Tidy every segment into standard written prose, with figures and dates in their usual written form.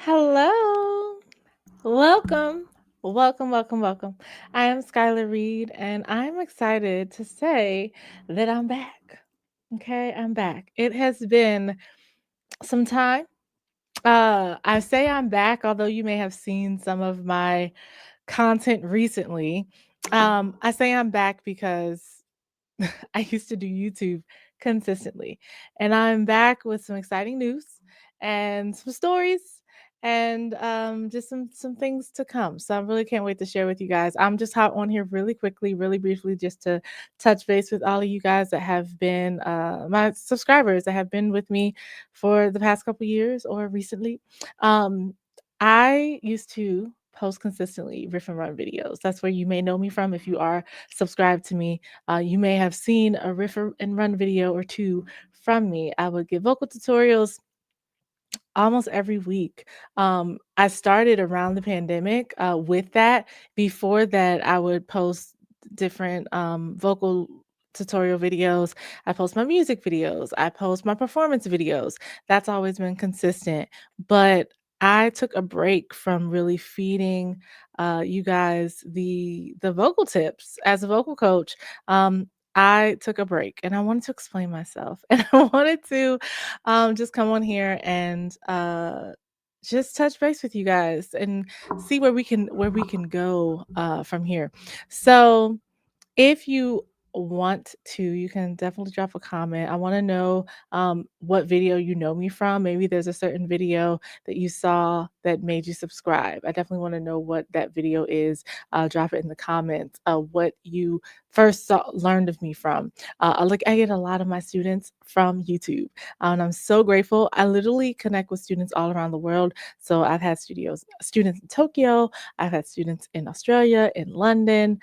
Hello. Welcome. Welcome. I am Skylar Reed, and I'm excited to say that I'm back. Okay, I'm back. It has been some time. I say I'm back, although you may have seen some of my content recently. I say I'm back because I used to do YouTube consistently. And I'm back with some exciting news and some stories and just some things to come. So I really can't wait to share with you guys. I'm just hot on here really quickly, really briefly, just to touch base with all of you guys that have been my subscribers that have been with me for the past couple years or recently. Um, I used to post consistently riff and run videos. That's where you may know me from if you are subscribed to me. You may have seen a riff and run video or two from me. I would give vocal tutorials almost every week. I started around the pandemic with that. Before that, I would post different vocal tutorial videos. I post my music videos. I post my performance videos. That's always been consistent. But I took a break from really feeding you guys the vocal tips as a vocal coach. I took a break and I wanted to explain myself and I wanted to just come on here and just touch base with you guys and see where we can go from here. So if you want to, you can definitely drop a comment. I want to know what video you know me from. Maybe there's a certain video that you saw that made you subscribe. I definitely want to know what that video is. Drop it in the comments. What you first learned of me from. I get a lot of my students from YouTube, and I'm so grateful. I literally connect with students all around the world. So I've had students in Tokyo. I've had students in Australia, in London.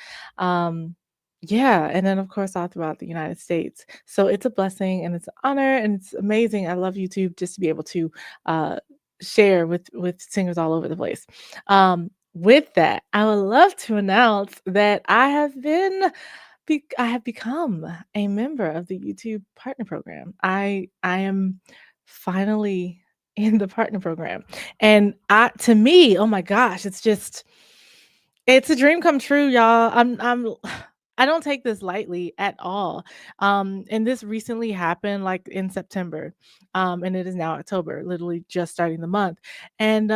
Yeah, and then of course all throughout the United States. So it's a blessing and it's an honor and it's amazing. I love YouTube just to be able to uh, share with singers all over the place. With that, I would love to announce that I have become a member of the YouTube Partner Program. I am finally in the partner program, and to me, oh my gosh, it's a dream come true, y'all. I don't take this lightly at all. And this recently happened like in September. And it is now October, literally just starting the month. And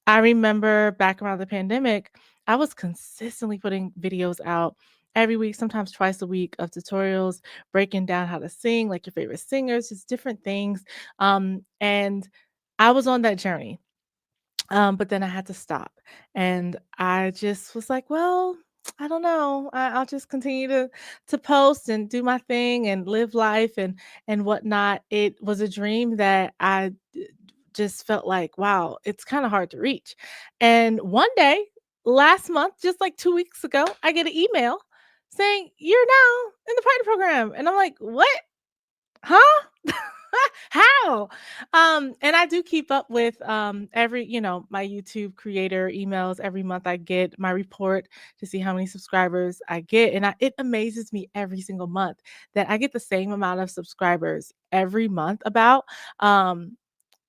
I remember back around the pandemic, I was consistently putting videos out every week, sometimes twice a week of tutorials, breaking down how to sing, like your favorite singers, just different things. And I was on that journey, but then I had to stop. And I just was like, well, I don't know. I'll just continue to post and do my thing and live life and whatnot. It was a dream that just felt like, wow, it's kind of hard to reach. And one day, last month, just like 2 weeks ago, I get an email saying, "You're now in the partner program." And I'm like, what? Huh? How? And I do keep up with every, my YouTube creator emails. Every month I get my report to see how many subscribers I get. And it amazes me every single month that I get the same amount of subscribers every month about.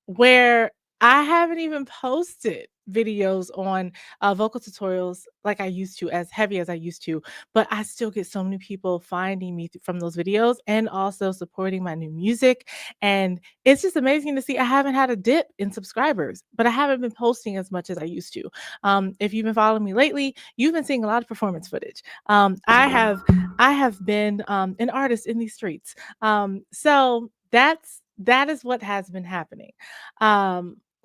Where I haven't even posted videos on vocal tutorials like I used to, as heavy as I used to, but I still get so many people finding me from those videos and also supporting my new music. And it's just amazing to see. I haven't had a dip in subscribers, but I haven't been posting as much as I used to. If you've been following me lately, you've been seeing a lot of performance footage. I have been an artist in these streets. So that is what has been happening.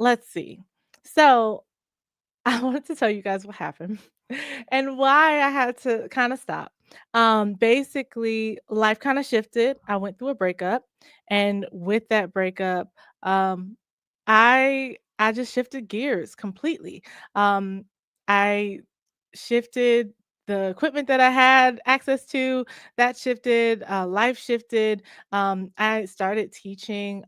Let's see. So I wanted to tell you guys what happened and why I had to kind of stop. Basically, life kind of shifted. I went through a breakup, and with that breakup, um, I just shifted gears completely. Um, I shifted the equipment that I had access to. That shifted. Life shifted. I started teaching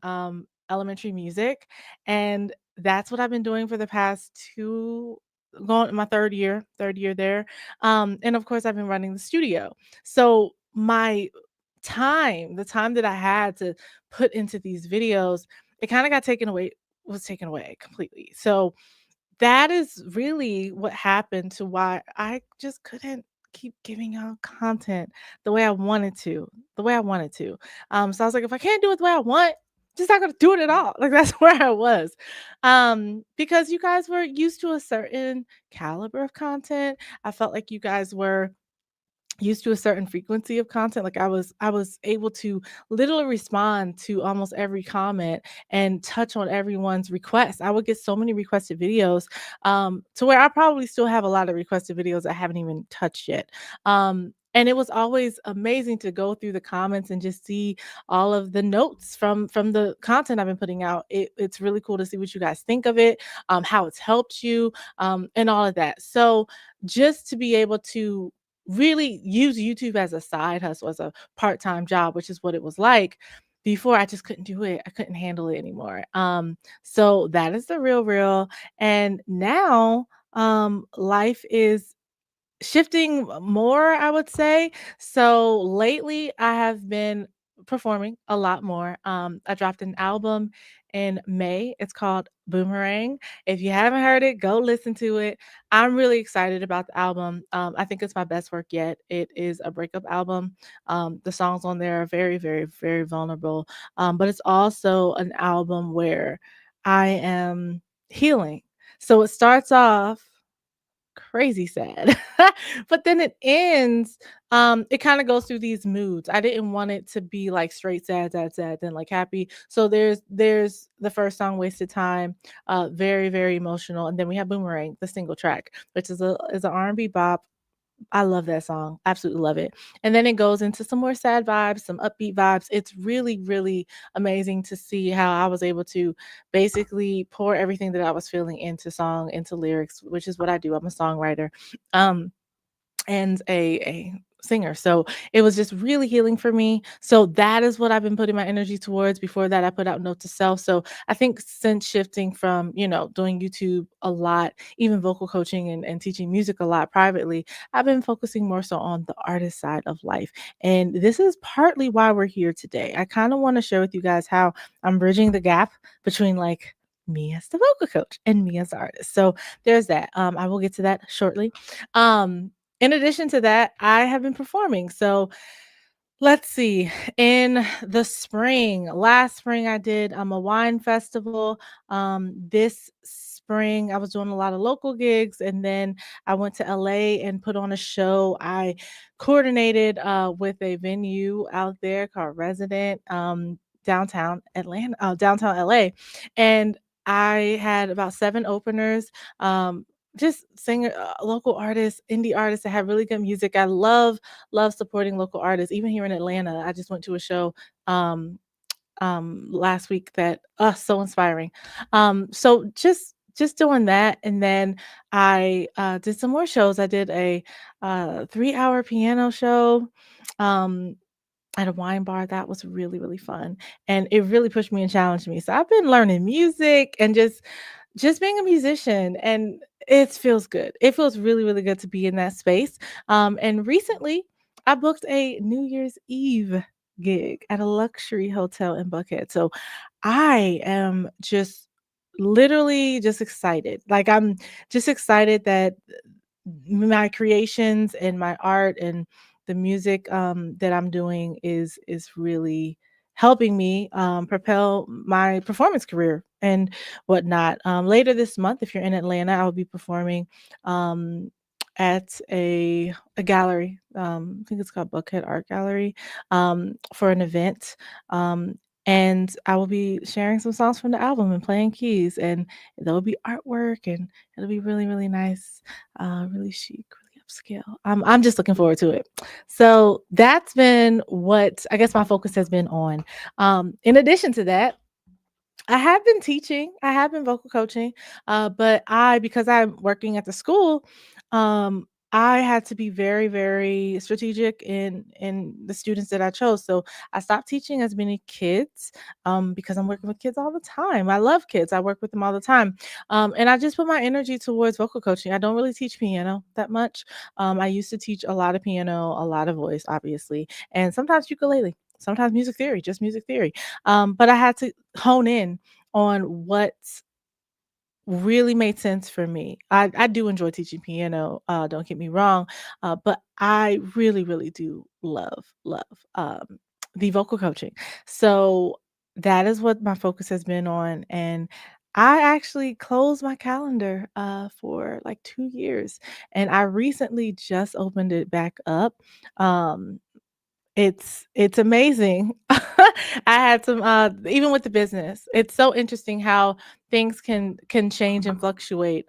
elementary music, and that's what I've been doing for the past going my third year there. And of course I've been running the studio. So the time that I had to put into these videos, it kind of got taken away was taken away completely. So that is really what happened to why I just couldn't keep giving out content the way I wanted to, the way I wanted to. So I was like, if I can't do it the way I want, just not gonna do it at all. Like that's where I was. Because you guys were used to a certain caliber of content. I felt like you guys were used to a certain frequency of content. Like I was able to literally respond to almost every comment and touch on everyone's requests. I would get so many requested videos, to where I probably still have a lot of requested videos I haven't even touched yet. And it was always amazing to go through the comments and just see all of the notes from the content I've been putting out. It's really cool to see what you guys think of it, how it's helped you, and all of that. So just to be able to really use YouTube as a side hustle, as a part-time job, which is what it was like before. I just couldn't do it. I couldn't handle it anymore. So that is the real. And now life is shifting more, I would say. So lately, I have been performing a lot more. I dropped an album in May. It's called Boomerang. If you haven't heard it, go listen to it. I'm really excited about the album. I think it's my best work yet. It is a breakup album. The songs on there are very, very, very vulnerable. But it's also an album where I am healing. So it starts off crazy sad. But then it ends, it kinda goes through these moods. I didn't want it to be, like, straight sad, sad, sad, then, like, happy. So there's the first song, Wasted Time, very, very emotional, and then we have Boomerang, the single track, which is a R&B bop. I love that song. Absolutely love it. And then it goes into some more sad vibes, some upbeat vibes. It's really, really amazing to see how I was able to basically pour everything that I was feeling into song, into lyrics, which is what I do. I'm a songwriter. Um, and a singer. So it was just really healing for me. So that is what I've been putting my energy towards. Before that, I put out Note to Self. So I think since shifting from, doing YouTube a lot, even vocal coaching and teaching music a lot privately, I've been focusing more so on the artist side of life. And this is partly why we're here today. I kind of want to share with you guys how I'm bridging the gap between like me as the vocal coach and me as the artist. So there's that. I will get to that shortly. In addition to that, I have been performing. So let's see. In the spring, last spring, I did a wine festival. This spring, I was doing a lot of local gigs, and then I went to LA and put on a show. I coordinated with a venue out there called Resident, downtown Atlanta, downtown LA, and I had about 7 openers. Just singer, local artists, indie artists that have really good music. I love supporting local artists. Even here in Atlanta, I just went to a show um last week that so inspiring. So just doing that, and then I did some more shows. I did a 3-hour piano show um at a wine bar. That was really, really fun, and it really pushed me and challenged me. So I've been learning music and just being a musician, and it feels good. It feels really, really good to be in that space. And recently I booked a New Year's Eve gig at a luxury hotel in Buckhead. So I am just literally just excited. Like I'm just excited that my creations and my art and the music that I'm doing is really helping me propel my performance career and whatnot. Later this month, if you're in Atlanta, I'll be performing at a gallery. I think it's called Buckhead Art Gallery, for an event. And I will be sharing some songs from the album and playing keys, and there will be artwork, and it'll be really, really nice, really chic, really upscale. I'm just looking forward to it. So that's been what I guess my focus has been on. In addition to that, I have been teaching, I have been vocal coaching, but because I'm working at the school, I had to be very, very strategic in the students that I chose. So I stopped teaching as many kids, because I'm working with kids all the time. I love kids. I work with them all the time. And I just put my energy towards vocal coaching. I don't really teach piano that much. I used to teach a lot of piano, a lot of voice, obviously, and sometimes ukulele, sometimes music theory, just music theory. But I had to hone in on what's really made sense for me. I do enjoy teaching piano, don't get me wrong, but I really, really do love, the vocal coaching. So that is what my focus has been on, and I actually closed my calendar, for, like, 2 years, and I recently just opened it back up. Um, it's amazing. I had some, even with the business, it's so interesting how things can change and fluctuate.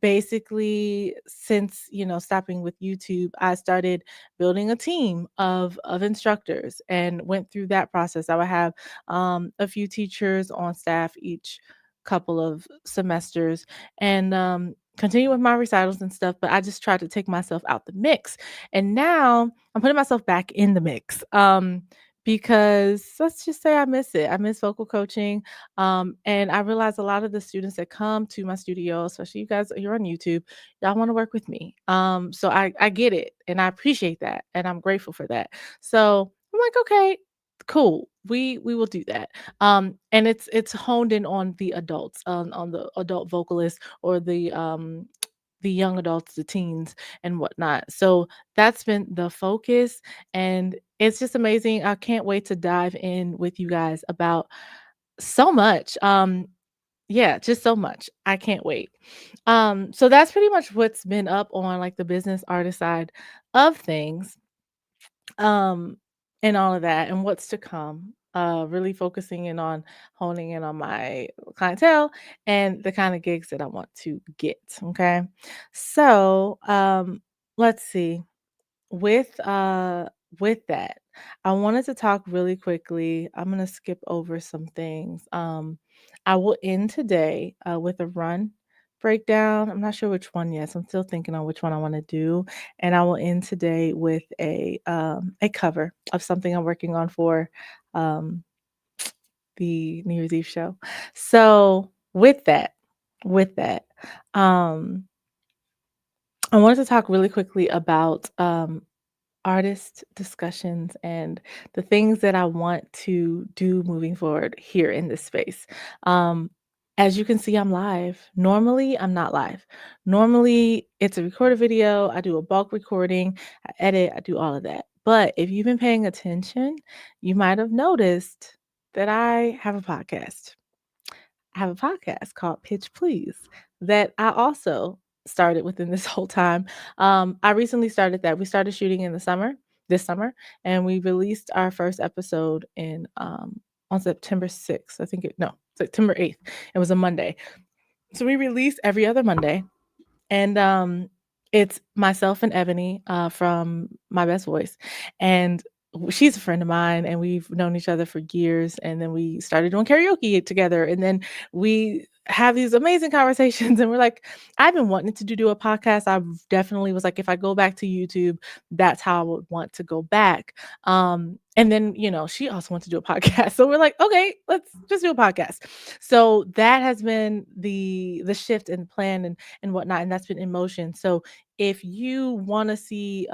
Basically, since, stopping with YouTube, I started building a team of instructors and went through that process. I would have, a few teachers on staff each couple of semesters and, continue with my recitals and stuff, but I just tried to take myself out the mix. And now I'm putting myself back in the mix, because let's just say I miss it. I miss vocal coaching. And I realize a lot of the students that come to my studio, especially you guys, you're on YouTube, y'all want to work with me. So I get it and I appreciate that and I'm grateful for that. So I'm like, okay, cool. We will do that. And it's honed in on the adults, on the adult vocalists or the young adults, the teens and whatnot. So that's been the focus and it's just amazing. I can't wait to dive in with you guys about so much. Yeah, just so much. I can't wait. So that's pretty much what's been up on like the business artist side of things. Um, and all of that and what's to come. Really focusing in on honing in on my clientele and the kind of gigs that I want to get. Okay. So let's see with that, I wanted to talk really quickly. I'm gonna skip over some things. I will end today with a run breakdown. I'm not sure which one yet, so I'm still thinking on which one I want to do. And I will end today with a cover of something I'm working on for um the New Year's Eve show. So with that, um I wanted to talk really quickly about artist discussions and the things that I want to do moving forward here in this space. Um, as you can see, I'm live. Normally, I'm not live. Normally, it's a recorded video. I do a bulk recording, I edit, I do all of that. But if you've been paying attention, you might have noticed that I have a podcast. I have a podcast called Pitch Please that I also started within this whole time. I recently started that. We started shooting in the summer, this summer, and we released our first episode in on September 6th. I think September 8th. It was a Monday. So we release every other Monday. And it's myself and Ebony from My Best Voice. And she's a friend of mine and we've known each other for years. And then we started doing karaoke together. And then we have these amazing conversations. And we're like, I've been wanting to do a podcast. I definitely was like, if I go back to YouTube, that's how I would want to go back. And then, she also wants to do a podcast. So we're like, okay, let's just do a podcast. So that has been the shift and plan and whatnot, and that's been in motion. So if you want to see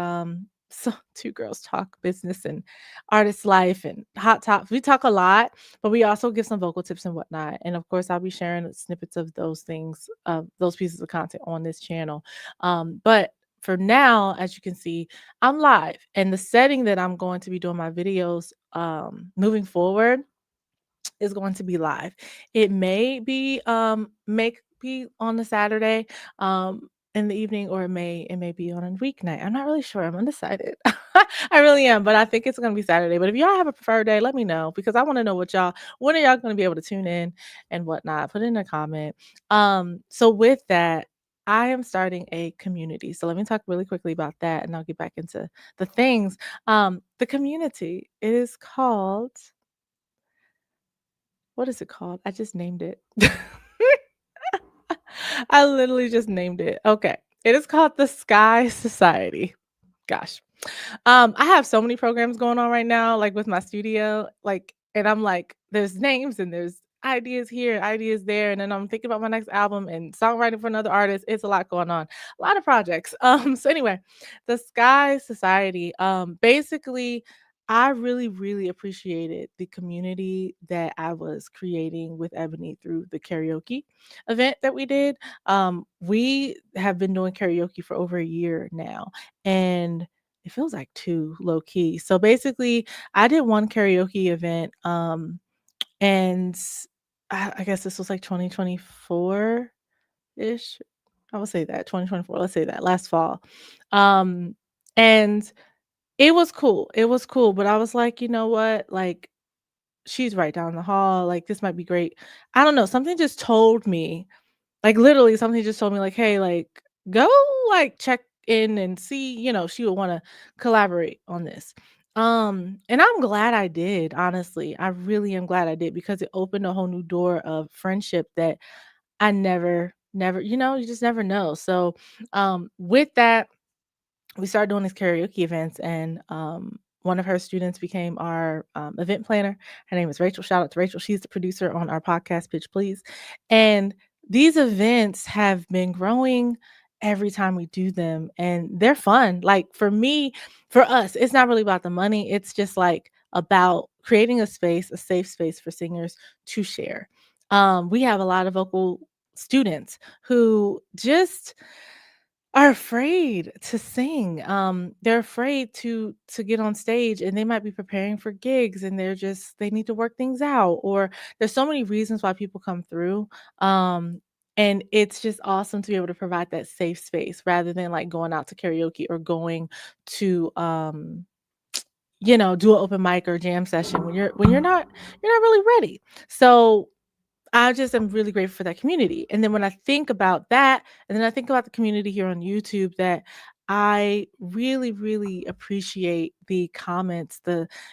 so two girls talk business and artist life and hot tops, we talk a lot, but we also give some vocal tips and whatnot. And of course, I'll be sharing snippets of those things, those pieces of content on this channel. But for now, as you can see, I'm live, and the setting that I'm going to be doing my videos moving forward is going to be live. It may be on a Saturday in the evening, or it may be on a weeknight. I'm not really sure. I'm undecided. I really am, but I think it's gonna be Saturday. But if y'all have a preferred day, let me know because I want to know when are y'all gonna be able to tune in and whatnot. Put it in a comment. So with that, I am starting a community. So let me talk really quickly about that and I'll get back into the things. The community, it is called what is it called? I just named it. I literally just named it. Okay. It is called the Sky Society. Gosh. I have so many programs going on right now, like with my studio, and I'm like, there's names and there's ideas here, ideas there, and then I'm thinking about my next album and songwriting for another artist. It's a lot going on, a lot of projects. So anyway, the Sky Society. Basically, I really, really appreciated the community that I was creating with Ebony through the karaoke event that we did. We have been doing karaoke for over a year now, and it feels like two low key. So basically, I did one karaoke event, and I guess this was like 2024 ish. I will say that 2024. Let's say that last fall, um, and it was cool. It was cool, but I was like, "You know what? Like, she's right down the hall, like, this might be great." I don't know, something just told me, like, literally something just told me, like, "Hey, like, go, like, check in and see, she would wanna collaborate on this." And I'm glad I did, honestly. I really am glad I did because it opened a whole new door of friendship that I never you just never know. So, with that we started doing these karaoke events and one of her students became our event planner. Her name is Rachel. Shout out to Rachel. She's the producer on our podcast Pitch Please. And these events have been growing every time we do them, and they're fun. Like, for me, for us, it's not really about the money. It's just like about creating a space, a safe space for singers to share. We have a lot of vocal students who just are afraid to sing. They're afraid to get on stage, and they might be preparing for gigs, and they need to work things out, or there's so many reasons why people come through. And it's just awesome to be able to provide that safe space rather than like going out to karaoke or going to do an open mic or jam session when you're not really ready. So I just am really grateful for that community. And then when I think about that, and then I think about the community here on YouTube, that I really, really appreciate the comments.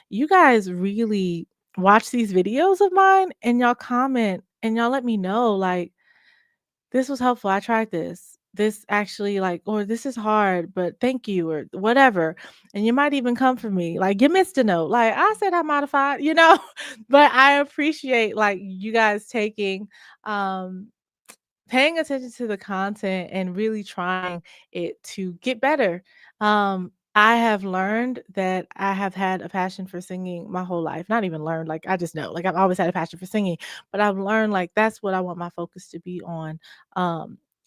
You guys really watch these videos of mine and y'all comment and y'all let me know, like, this was helpful. I tried this. This actually, like, or this is hard, but thank you, or whatever. And you might even come for me. Like, you missed a note. Like, I said I modified, but I appreciate like you guys um paying attention to the content and really trying it to get better. I have learned that I have had a passion for singing my whole life. Not even learned, like, I just know, like, I've always had a passion for singing, but I've learned like that's what I want my focus to be on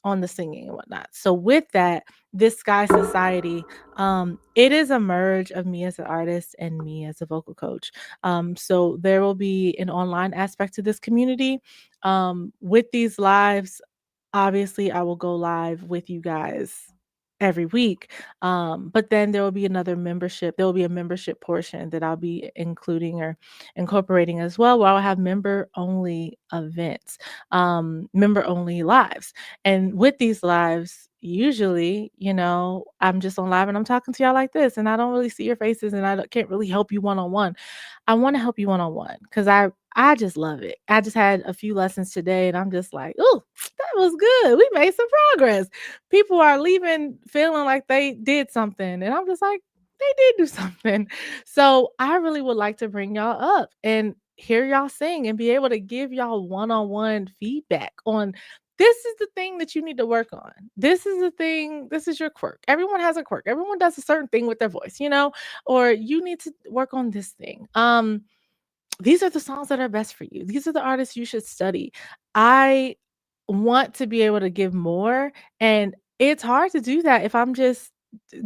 the singing and whatnot. So with that, this Sky Society, it is a merge of me as an artist and me as a vocal coach. So there will be an online aspect to this community. With these lives, obviously, I will go live with you guys every week. But then there will be a membership portion that I'll be including or incorporating as well, where I'll have member only events, member only lives. And with these lives, usually, I'm just on live and I'm talking to y'all like this, and I don't really see your faces, and can't really help you one on one. I want to help you one on one because I just love it. I just had a few lessons today, and I'm just like, oh, that was good. We made some progress. People are leaving feeling like they did something, and I'm just like, they did do something. So I really would like to bring y'all up and hear y'all sing and be able to give y'all one-on-one feedback on, this is the thing that you need to work on. This is the thing, this is your quirk. Everyone has a quirk. Everyone does a certain thing with their voice, or you need to work on this thing. These are the songs that are best for you. These are the artists you should study. I want to be able to give more, and it's hard to do that if I'm just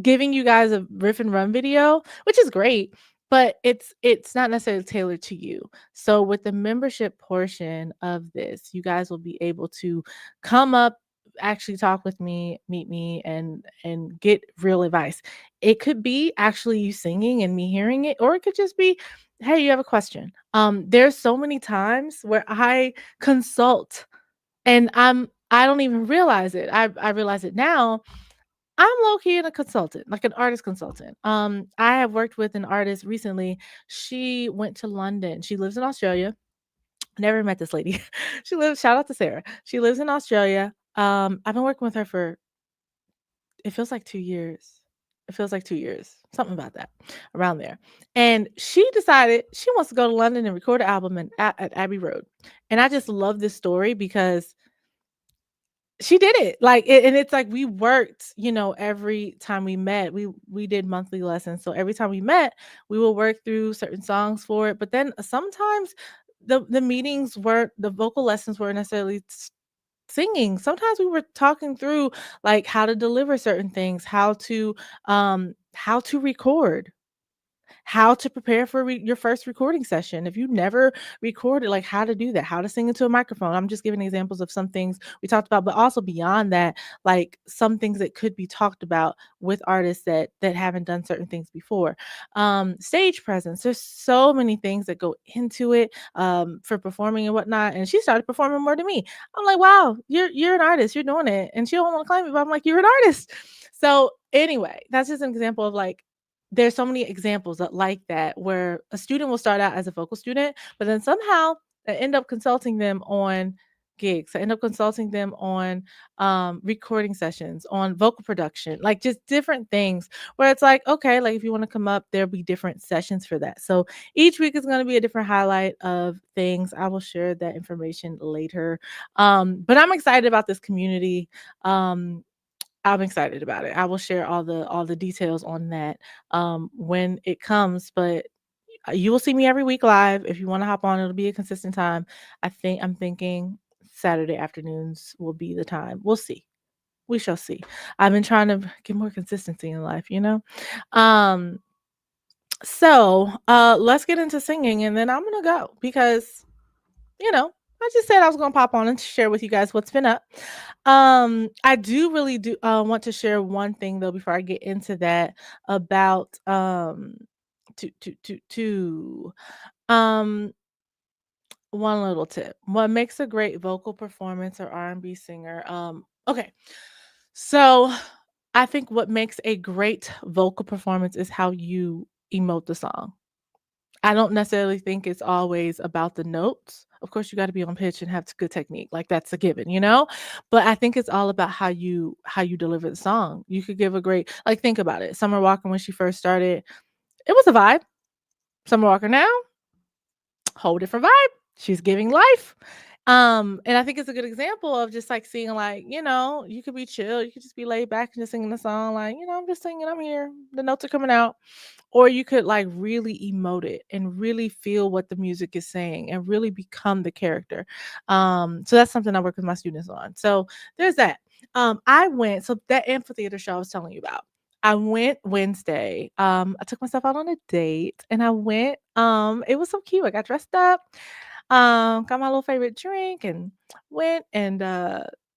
giving you guys a riff and run video, which is great, but it's not necessarily tailored to you. So with the membership portion of this, you guys will be able to come up, actually talk with me, meet me, and get real advice. It could be actually you singing and me hearing it, or it could just be, hey, you have a question. There's so many times where I consult and I don't even realize it. I realize it now. I'm low key a consultant, like an artist consultant. I have worked with an artist recently. She went to London. She lives in Australia. Never met this lady. Shout out to Sarah. She lives in Australia. I've been working with her for, it feels like 2 years. It feels like 2 years, something about that, around there. And she decided she wants to go to London and record an album at Abbey Road. And I just love this story because She did it, like, and it's like we worked, every time we met, we did monthly lessons, so every time we met, we will work through certain songs for it, but then sometimes the meetings weren't the vocal lessons weren't necessarily singing. Sometimes we were talking through, like, how to deliver certain things, how to record, how to prepare for your first recording session. If you never recorded, like how to do that, how to sing into a microphone. I'm just giving examples of some things we talked about, but also beyond that, like some things that could be talked about with artists that haven't done certain things before. Stage presence. There's so many things that go into it for performing and whatnot. And she started performing more than me. I'm like, wow, you're an artist, you're doing it. And she don't want to claim it, but I'm like, you're an artist. So anyway, that's just an example of like there's so many examples that like that where a student will start out as a vocal student, but then somehow I end up consulting them on gigs. I end up consulting them on recording sessions, on vocal production, like just different things where it's like, okay, like if you want to come up, there'll be different sessions for that. So each week is going to be a different highlight of things. I will share that information later. But I'm excited about this community. I'm excited about it. I will share all the details on that when it comes, but you will see me every week live. If you want to hop on, it'll be a consistent time. I'm thinking Saturday afternoons will be the time. We'll see. We shall see. I've been trying to get more consistency in life. Um so let's get into singing and then I'm going to go because you know, I just said I was gonna pop on and share with you guys what's been up. I do really do want to share one thing though before I get into that about to um one little tip. What makes a great vocal performance or R&B singer? Okay. So I think what makes a great vocal performance is how you emote the song. I don't necessarily think it's always about the notes. Of course, you gotta be on pitch and have good technique, like, that's a given? But I think it's all about how you deliver the song. You could give a great like, think about it. Summer Walker, when she first started, it was a vibe. Summer Walker now, whole different vibe. She's giving life. And I think it's a good example of just, like, seeing, like, you could be chill, you could just be laid back and just singing the song, like, "I'm just singing, I'm here, the notes are coming out." Or you could like really emote it and really feel what the music is saying and really become the character. So that's something I work with my students on. So there's that. I went, so that amphitheater show I was telling you about. I went Wednesday. I took myself out on a date and I went. It was so cute. I got dressed up, got my little favorite drink and went and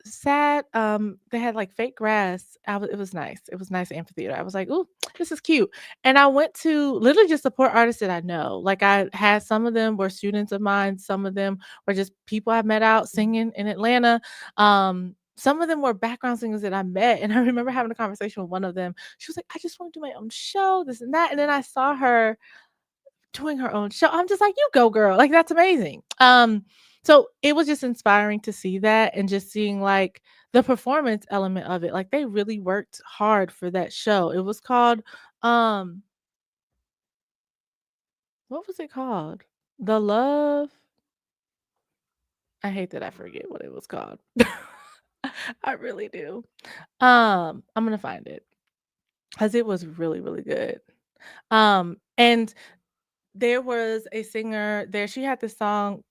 sat. They had like fake grass. It was nice. It was nice amphitheater. I was like, "Ooh, this is cute." And I went to literally just support artists that I know. Like I had some of them were students of mine, some of them were just people I met out singing in Atlanta. Some of them were background singers that I met. And I remember having a conversation with one of them. She was like, I just want to do my own show, this and that. And then I saw her doing her own show. I'm just like, you go, girl. Like, that's amazing. So it was just inspiring to see that and just seeing like the performance element of it. Like they really worked hard for that show. It was called um what was it called? The Love. I hate that I forget what it was called. I really do. I'm gonna find it because it was really, really good. And there was a singer there, she had this song,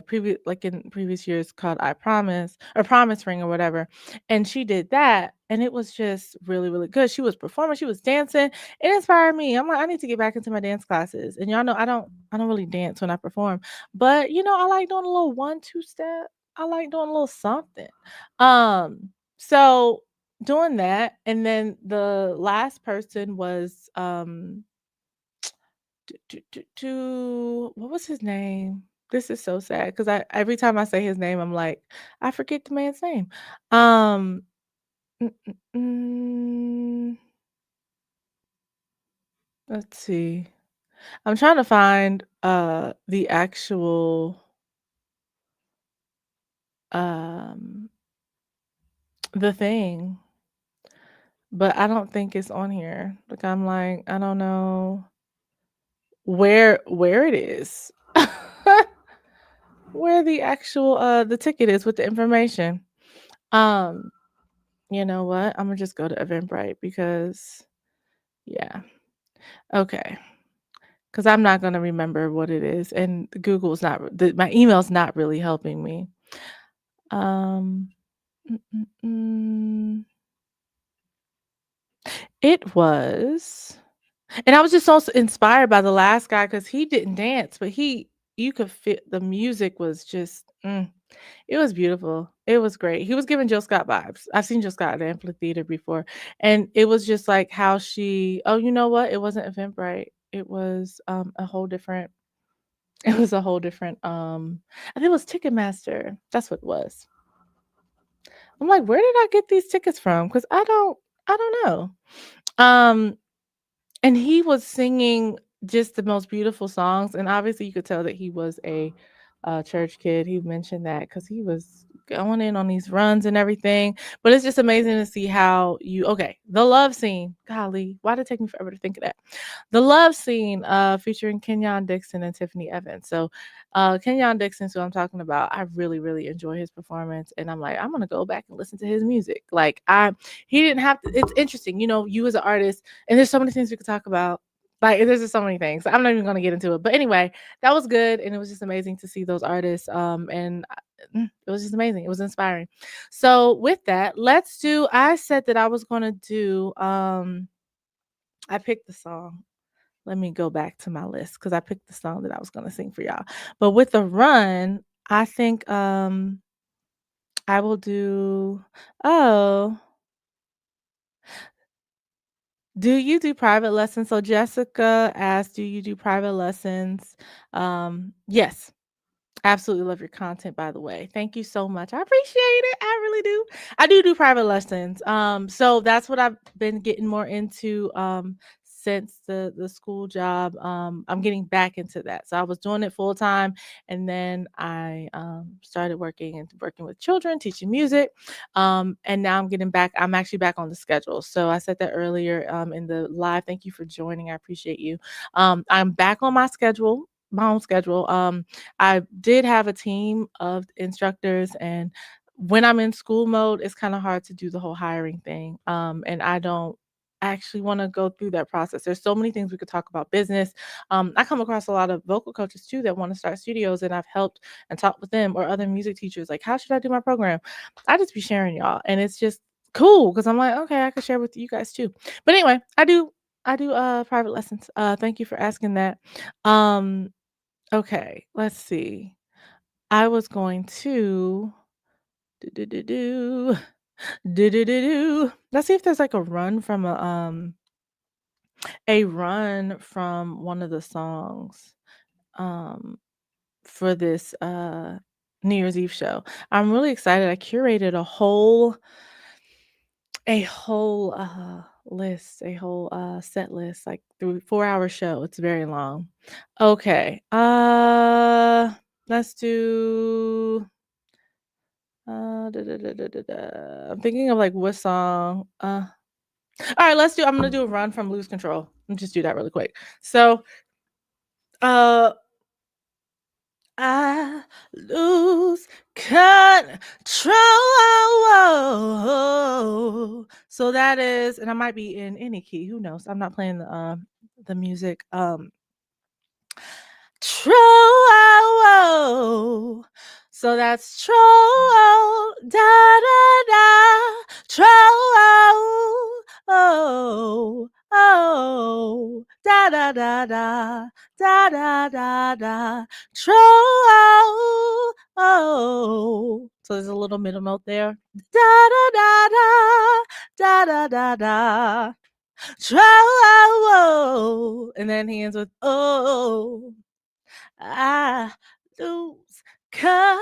previous like, in previous years called I Promise or Promise Ring or whatever, and she did that, and it was just really, really good. She was performing, she was dancing, it inspired me. I'm like, "I need to get back into my dance classes," and y'all know I don't really dance when I perform, but, I like doing a little 1, 2 step. I like doing a little something. So doing that, and then the last person was, what was his name? This is so sad because I every time I say his name, I'm like, I forget the man's name. Um, mm, mm, mm, let's see. I'm trying to find the actual um the thing, but I don't think it's on here. Like I'm like, I don't know where it is. Where the actual the ticket is with the information. Um, you know what? I'm gonna just go to Eventbrite because yeah. Okay. Because I'm not gonna remember what it is, and Google's not my email's not really helping me. Um, mm, mm, mm. It was and I was just so inspired by the last guy because he didn't dance, but you could fit the music was just, it was beautiful. It was great. He was giving Jill Scott vibes. I've seen Jill Scott at the amphitheater before, and it was just like how she oh, you know what? It wasn't Eventbrite. It was, a whole different it was a whole different, I think it was Ticketmaster. That's what it was. I'm like, "Where did I get these tickets from? Because I don't know." Um And he was singing just the most beautiful songs, and obviously you could tell that he was a, church kid. He mentioned that because he was going in on these runs and everything, but it's just amazing to see how the love scene, golly, why did it take me forever to think of that? The love scene, featuring Kenyon Dixon and Tiffany Evans. So, Kenyon Dixon's who I'm talking about. I really, really enjoy his performance, and I'm like, "I'm gonna go back and listen to his music." Like, he didn't have to it's interesting, you as an artist and there's so many things we could talk about. Like, there's just so many things. I'm not even gonna get into it. But anyway, that was good, and it was just amazing to see those artists. It was just amazing. It was inspiring. So with that, let's do. I said that I was gonna do. I picked the song. Let me go back to my list because I picked the song that I was gonna sing for y'all. But with the run, I think I will do. Oh. Do you do private lessons? So Jessica asked, "Do you do private lessons?" Yes. Absolutely love your content, by the way. Thank you so much. I appreciate it. I really do. I do private lessons. So that's what I've been getting more into since the school job. I'm getting back into that. So I was doing it full time, and then I started working with children, teaching music. And now I'm getting back. I'm actually back on the schedule. So I said that earlier in the live. Thank you for joining. I appreciate you. I'm back on my own schedule. I did have a team of instructors, and when I'm in school mode, it's kind of hard to do the whole hiring thing. And I don't actually want to go through that process. There's so many things we could talk about business. I come across a lot of vocal coaches too that want to start studios, and I've helped and talked with them or other music teachers like, how should I do my program? I just be sharing y'all, and it's just cool because I'm like, okay, I can share with you guys too. But anyway, I do private lessons. Thank you for asking that. Um Okay, let's see. I was going to do do do do do do do do. Let's see if there's like a run from one of the songs um for this New Year's Eve show. I'm really excited. I curated a whole list, a whole set list, like 4-hour show. It's very long. Okay. Let's do I'm thinking of like what song. All right, I'm gonna do a run from Lose Control. Let me just do that really quick. So, uh, I lose control. So that is, and I might be in any key. Who knows? I'm not playing the music. Troll. So that's troll. Da da da. Troll. Oh. Oh. Da da da da. Da da da da. Troll. Oh. So there's a little middle note there. Da da da da. Da da da da. Troll. And then he ends with oh. I lose control.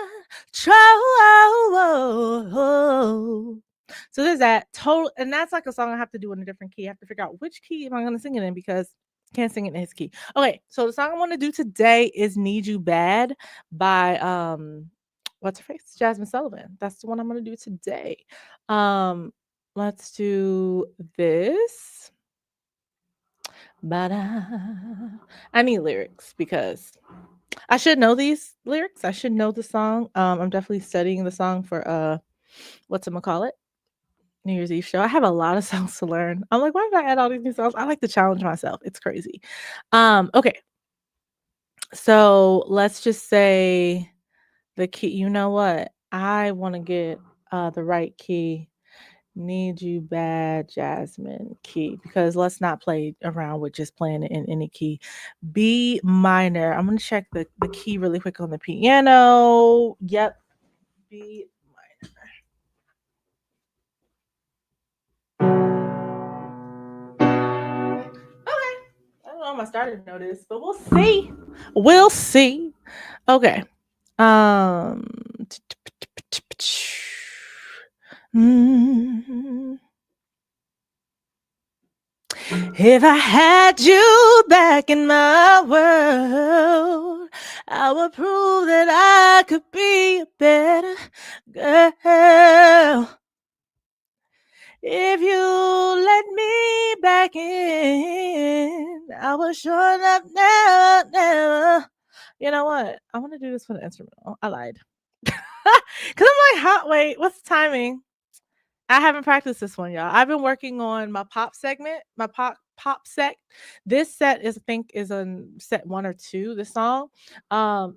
So there's that total, and that's like a song I have to do in a different key. I have to figure out which key am I going to sing it in because I can't sing it in his key. Okay, so the song I want to do today is "Need You Bad" by what's her face, Jasmine Sullivan. That's the one I'm going to do today. Let's do this. But I need lyrics because I should know these lyrics. I should know the song. I'm definitely studying the song for whatchamacallit, New Year's Eve show. I have a lot of songs to learn. I'm like, "Why did I add all these new songs?" I like to challenge myself. It's crazy. Okay, so let's just say the key you know what? I wanna get, the right key. Need You Bad Jasmine key, because let's not play around with just playing it in any key. B minor. I'm gonna check the key really quick on the piano. Yep, B minor. Okay. I don't know if I started to notice, but we'll see. We'll see. Okay. Um. Mm. If I had you back in my world, I would prove that I could be a better girl. If you let me back in, I will sure enough never, never. You know what? I want to do this for the instrumental. I lied. Cause I'm like, how? Wait, what's the timing? I haven't practiced this one, y'all. I've been working on my pop segment, my pop set. This set is I think is on set 1 or 2, the song.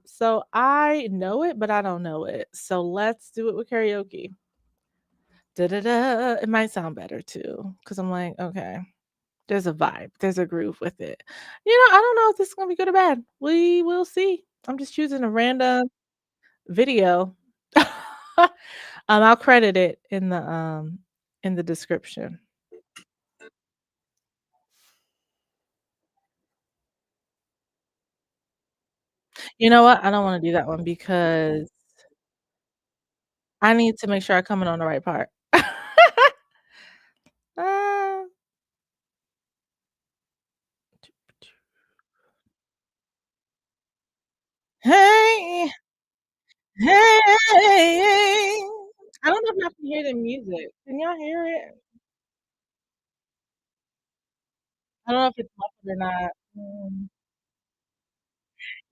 So I know it, but I don't know it. So let's do it with karaoke. Da da da. It might sound better too, because I'm like, okay, there's a vibe, there's a groove with it. I don't know if this is gonna be good or bad. We will see. I'm just choosing a random video. I'll credit it in the description. You know what? I don't wanna do that one because I need to make sure I come in on the right part. Uh, hey, hey. I don't know if y'all can hear the music. Can y'all hear it? I don't know if it's muffled or not.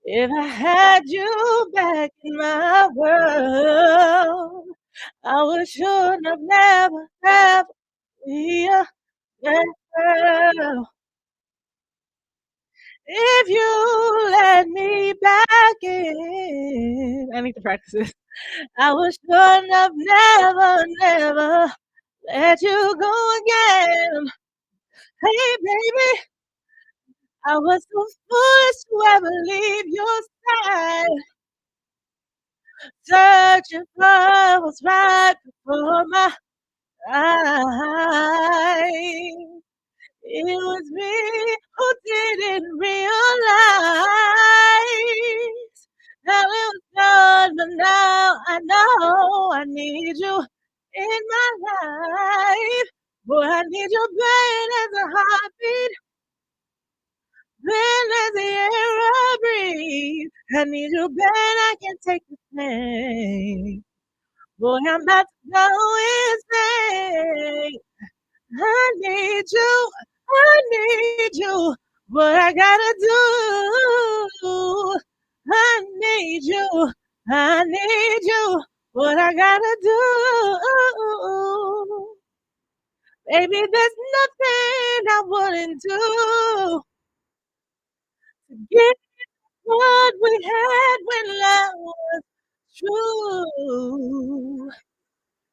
If I had you back in my world, I would sure enough never, ever be a bad girl. If you let me back in, I need to practice this. I would sure enough never, never let you go again. Hey, baby, I was so foolish to ever leave your side, searching for what's right before my eyes. It was me who didn't realize how it was done, but now I know I need you in my life. Boy, I need you bad as a heartbeat, bad as the air I breathe. I need you bad, I can take the pain. Boy, I'm about to go insane. I need you, I need you. What I gotta do, I need you, I need you. What I gotta do, baby, there's nothing I wouldn't do to get what we had when love was true.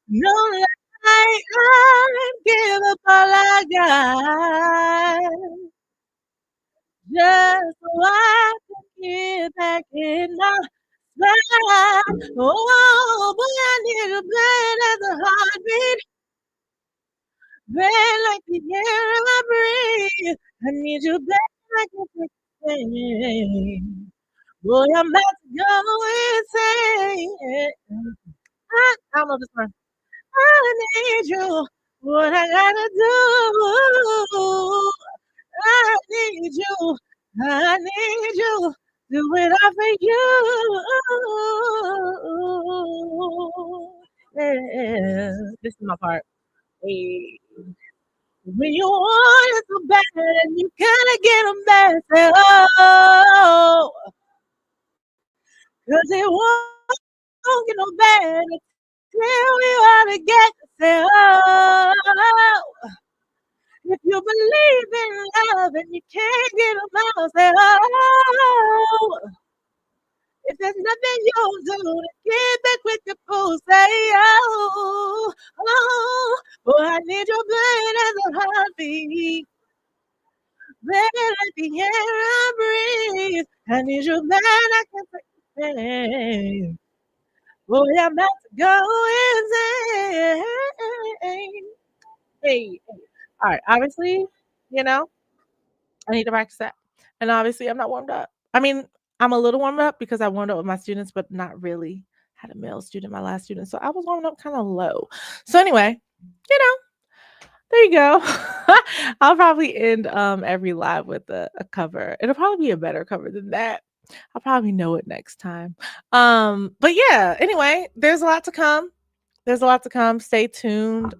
No lie, I'd give up all I got just so I could get back in my stride. Oh, boy, I need a bad as a heartbeat, bad like the air I breathe. I need you back like a thing. Boy, I'm about to go insane. I don't know this one. I need you. What I gotta do, I need you. I need you. Do it all for you. Yeah. This is my part. Hey. When you want it so bad and you gotta get them back, say, oh, 'cause it won't get no better Till we wanna get to say, oh, if you believe in love and you can't get 'em out, say, oh, if there's nothing you'll do to get back with the fool, say, oh, oh, boy, I need your blood as a heartbeat. Better let the air I breathe. I need your blood, I can take the pain. Boy, I'm about to go insane. Hey, hey. All right, obviously, you know, I need to practice that. And obviously, I'm not warmed up. I mean, I'm a little warmed up because I warmed up with my students, but not really. Had a male student, my last student, so I was warming up kind of low. So anyway, you know, there you go. I'll probably end every live with a cover. It'll probably be a better cover than that. I'll probably know it next time. But yeah, anyway, there's a lot to come. There's a lot to come. Stay tuned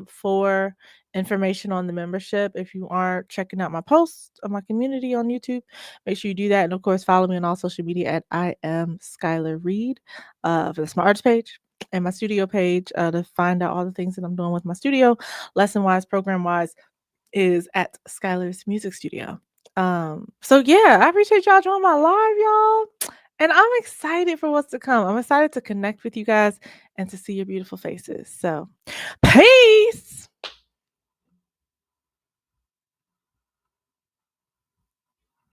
for information on the membership. If you are checking out my posts on my community on YouTube, make sure you do that. And of course, follow me on all social media at I am Skylar Reed. That's my arts page and my studio page to find out all the things that I'm doing with my studio, lesson wise, program wise, is at Skylar's Music Studio. So yeah, I appreciate y'all joining my live, y'all. And I'm excited for what's to come. I'm excited to connect with you guys and to see your beautiful faces. So, peace.